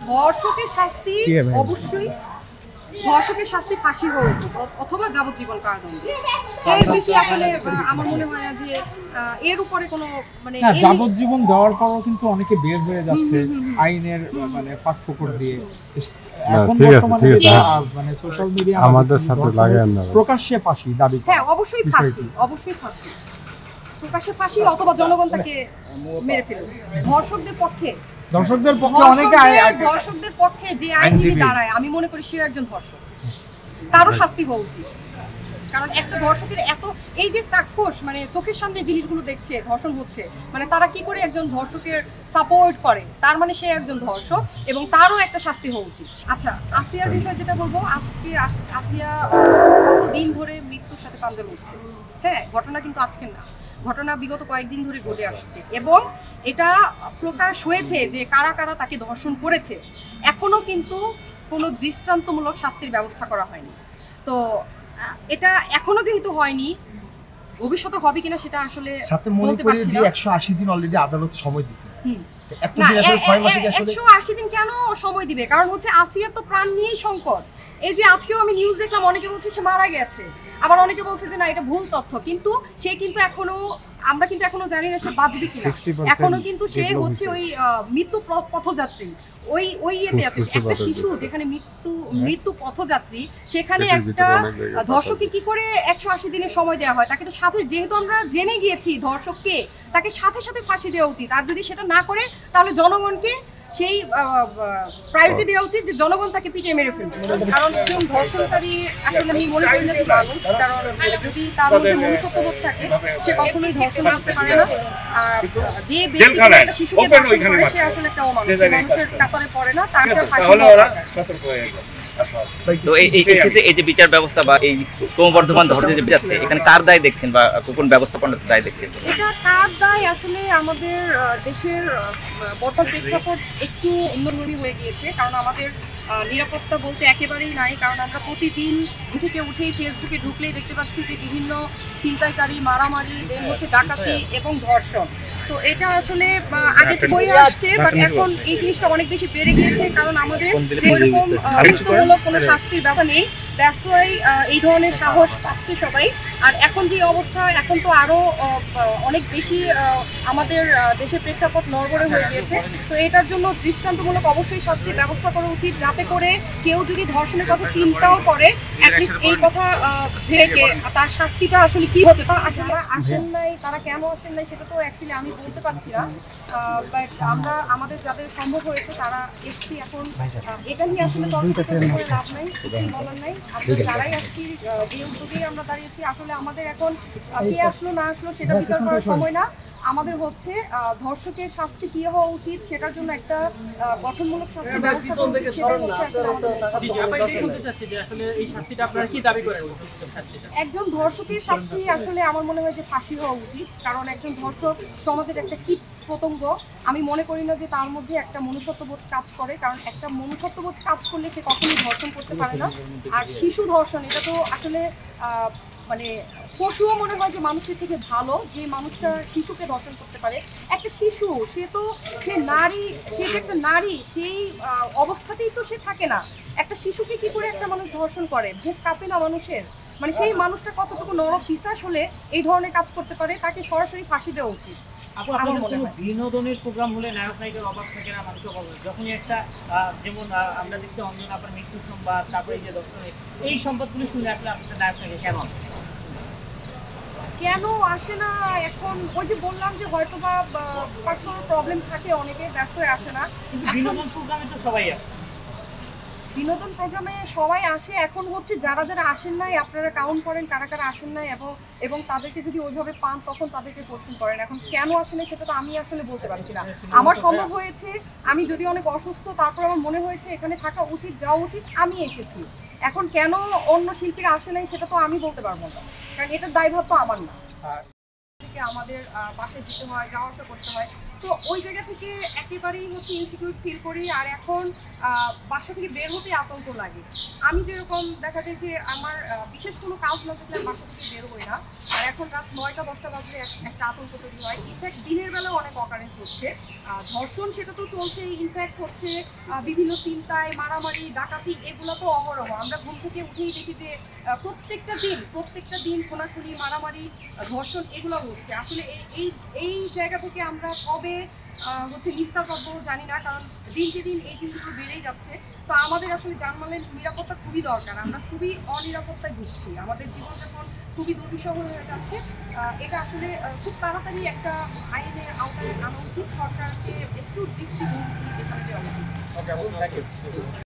ধর্ষকের শাস্তি অবশ্যই ফাঁসি হওয়া উচিত অথবা যাবজ্জীবন কারাদণ্ড। এর বেশি আসলে আমার মনে হয় না যে এর উপরে কোনো মানে যাবজ্জীবন দেওয়ার পরও কিন্তু অনেকে বের হয়ে যাচ্ছে আইনের মানে ফাঁকফোকর দিয়ে। এখন বর্তমানে মানে সোশ্যাল মিডিয়া আমাদের সাথে লাগায় না, প্রকাশ্যে ফাঁসি দাবি করে। হ্যাঁ অবশ্যই ফাঁসি প্রকাশ্যে ফাঁসি অথবা জনগণ তাকে মেরে ফেলবে। ধর্ষকদের পক্ষে যে আইনজীবী দাঁড়ায় আমি মনে করি সে একজন ধর্ষক, তারও শাস্তি হওয়া উচিত। কারণ একটা ধর্ষকের এত এই যে চাক্ষুষ মানে চোখের সামনে জিনিসগুলো দেখছে ধর্ষণ হচ্ছে, মানে তারা কি করে একজন ধর্ষকের সাপোর্ট করে, তার মানে সে একজন ধর্ষক এবং তারও একটা শাস্তি হওয়া উচিত। আচ্ছা, আসিয়ার বিষয়ে যেটা বলবো, আজকে আসিয়া কতদিন ধরে মৃত্যুর সাথে পাঞ্জা লড়ছে। হ্যাঁ, ঘটনা কিন্তু আজকের না, ঘটনা বিগত কয়েকদিন ধরে ঘটে আসছে এবং এটা প্রকাশ হয়েছে যে কারা কারা তাকে ধর্ষণ করেছে। এখনো কিন্তু কোনো দৃষ্টান্তমূলক শাস্তির ব্যবস্থা করা হয়নি। তো এটা এখনো যেহেতু হয়নি, ভবিষ্যতে হবে কিনা সেটা আসলে বলতে পারছি না। 180 দিন অলরেডি আদালত সময় দিয়েছে। 180 দিন কেন সময় দিবে? কারণ হচ্ছে আসিয়ার তো প্রাণ নিয়েই সংকট। এই যে আজকেও আমি নিউজ দেখলাম, অনেকে বলছে সে মারা গেছে, আবার অনেকে বলছে যে না এটা ভুল তথ্য, কিন্তু সে কিন্তু আমরা কিন্তু এখনো জানি না সে বাঁচবে কিনা। এখনো কিন্তু সে হচ্ছে ওই মৃত্যু পথযাত্রী, ওই ইয়েতে আছে। একটা শিশু যেখানে মৃত্যু পথযাত্রী, সেখানে একটা ধর্ষককে কি করে 180 দিনের সময় দেওয়া হয়? তাকে তো সাথে, যেহেতু আমরা জেনে গিয়েছি ধর্ষককে, তাকে সাথে সাথে ফাঁসি দেওয়া উচিত। আর যদি সেটা না করে তাহলে জনগণকে সেই প্রায়োরিটি দেওয়া উচিত যে জনগণ তাকে পিটিয়ে মেরে ফেলবে। কারণ একজন ধর্ষণকারী আসলে আমি মনে করি না যে মানুষ, কারণ যদি তার মধ্যে মনুষ্যত্ববোধ থাকে সে কখনোই ধর্ষণ করতে পারে না। আর যে ব্যক্তি একটা শিশুকে ধর্ষণ করে সে আসলে একটা অমানুষ, মানুষের কাতারে পড়ে না, তার ফাঁসি দেওয়া। তো এই ক্ষেত্রে এই যে বিচার ব্যবস্থা বা এই ক্রমবর্ধমান ধরতে যে যাচ্ছে, এখানে কার দায় দেখছেন বা কোন ব্যবস্থাপনার দায় দেখছেন? এটা কার দায়? আসলে আমাদের দেশের বর্তমান প্রেক্ষাপট একটু অন্যরকমই হয়ে গিয়েছে, কারণ আমাদের নিরাপত্তা বলতে একেবারেই নাই। কারণ আমরা প্রতিদিন থেকে উঠেই ফেসবুকে ঢুকলেই দেখতে পাচ্ছি যে বিভিন্ন ছিনতাইকারী, মারামারি, দেন হচ্ছে ডাকাতি এবং ধর্ষণ। তো এটা আসলে আগে হয়ে আসছে, বাট এখন এই জিনিসটা অনেক বেশি বেড়ে গিয়েছে, কারণ আমাদের এরকম দৃষ্টান্তমূলক কোনো শাস্তির ব্যবস্থা নেই। দ্যাটস ওয়াই এই ধরনের সাহস পাচ্ছে সবাই। আর এখন যে অবস্থা, এখন তো আরো অনেক বেশি আমাদের দেশের প্রেক্ষাপট নড়বড়ে হয়ে গিয়েছে। তো এটার জন্য দৃষ্টান্তমূলক অবশ্যই শাস্তির ব্যবস্থা করা উচিত, যাতে করে কেউ যদি ধর্ষণের কথা চিন্তাও করে অ্যাটলিস্ট এই কথা ভেবে তার শাস্তিটা আসলে কি হতে পারে। আসলে আসেন নাই, তারা কেন আসেন নাই সেটা তো অ্যাকচুয়ালি আমি বলতে পারছি না, বাট আমরা আমাদের যাদের সম্ভব হয়েছে তারা এসছি। এখন এটা নিয়ে আসলে তর্ক করে লাভ নাই, কিছুই বলার নাই। আমরা যারাই আসছি, যে উদ্যোগেই আমরা দাঁড়িয়েছি, আসলে আমাদের এখন কে আসলো না আসলো সেটা বিচার করার সময় না। আমাদের হচ্ছে ধর্ষকের শাস্তি কি হওয়া উচিত সেটার জন্য একটা গঠনমূলক শাস্তি ব্যবস্থা করা উচিত। একজন ধর্ষকের শাস্তি আসলে আমার মনে হয় যে ফাঁসি হওয়া উচিত, কারণ একজন ধর্ষক সমাজের একটা কীট পতঙ্গ। আমি মনে করি না যে তার মধ্যে একটা মনুষ্যত্ববোধ কাজ করে, কারণ একটা মনুষ্যত্ববোধ কাজ করলে সে কখনোই ধর্ষণ করতে পারে না। আর শিশু ধর্ষণ, এটা তো আসলে মানে পশুও মনে হয় যে মানুষের থেকে ভালো, যে মানুষটা শিশুকে ধর্ষণ করতে পারে। একটা শিশু, সে নারী, সে যে একটা নারী, সেই অবস্থাতেই তো সে থাকে না। একটা শিশুকে কি করে একটা মানুষ ধর্ষণ করে? বুক কাঁপে না মানুষের? মানে সেই মানুষটা কতটুকু নরক পিশাচ হলে এই ধরনের কাজ করতে পারে? তাকে সরাসরি ফাঁসি দেওয়া উচিত। বিনোদনের প্রোগ্রাম হলে নায়ক নায়িকার অভাব থাকে না, মানুষের অভাব। যখনই একটা যেমন আমরা দেখছি অঞ্জন আপনার মৃত্যুর সংবাদ, তারপরে এই যে দর্শনের এই সংবাদগুলি শুনে আসলে আপনাদের নায়ক নায়িকা কেন আসে না? এখন ওই যে বললাম যে হয়তো বা পার্সোনাল প্রবলেম থাকে অনেকের, ব্যস্ত হয়ে আসে না। বিনোদন প্রোগ্রামে তো সবাই আসে, বিনোদন প্রোগ্রামে সবাই আসে। এখন হচ্ছে যারা যারা আসেন নাই আপনারা কাউন্ট করেন কারা কারা আসেন নাই, এবং তাদেরকে যদি ওইভাবে পান তখন তাদেরকে কোশ্চেন করেন। এখন কেন আসেন সেটা তো আমি আসলে বলতে পারছি না। আমার সম্ভব হয়েছে, আমি যদি অনেক অসুস্থ, তারপর আমার মনে হয়েছে এখানে থাকা উচিত, যাওয়া উচিত, আমি এসেছি। এখন কেন অন্য শিল্পীরা আসে নাই সেটা তো আমি বলতে পারবো না, কারণ এটার দায়ভার তো আমার না। আমাদের বাসে যেতে হয়, যাওয়া আসা করতে হয়। তো ওই জায়গা থেকে একেবারেই হচ্ছে ইনসিকিউর ফিল করি। আর এখন বাসা থেকে বের হতে আতঙ্ক লাগে। আমি যেরকম দেখা যায় যে আমার বিশেষ কোনো কাজ না থাকলে বাসা থেকে বের হই না, আর এখন রাত 9টা-10টা বাজলে একটা আতঙ্ক তৈরি হয়। ইনফ্যাক্ট দিনের বেলাও অনেক অকারেন্স হচ্ছে, ধর্ষণ সেটা তো চলছেই, ইনফ্যাক্ট হচ্ছে বিভিন্ন চিন্তায় মারামারি ডাকাতি এগুলো তো অহরহ। আমরা ঘুম থেকে উঠেই দেখি যে প্রত্যেকটা দিন খোনাখুনি মারামারি ধর্ষণ এগুলো হচ্ছে। আসলে এই জায়গা থেকে আমরা কবে হচ্ছে নিস্তার পাবো জানি না, কারণ দিনকে দিন এই জিনিসগুলো বেড়েই যাচ্ছে। তো আমাদের আসলে জানমালের নিরাপত্তা খুবই দরকার। আমরা খুবই অনিরাপত্তায় ভুগছি, আমাদের জীবনযাপন খুবই দুর্বিষহ হয়ে যাচ্ছে। এটা আসলে খুব তাড়াতাড়ি একটা আইনের আওতায় আনা উচিত, সরকারকে একটু দৃষ্টিভঙ্গি এখানে দেওয়া উচিত।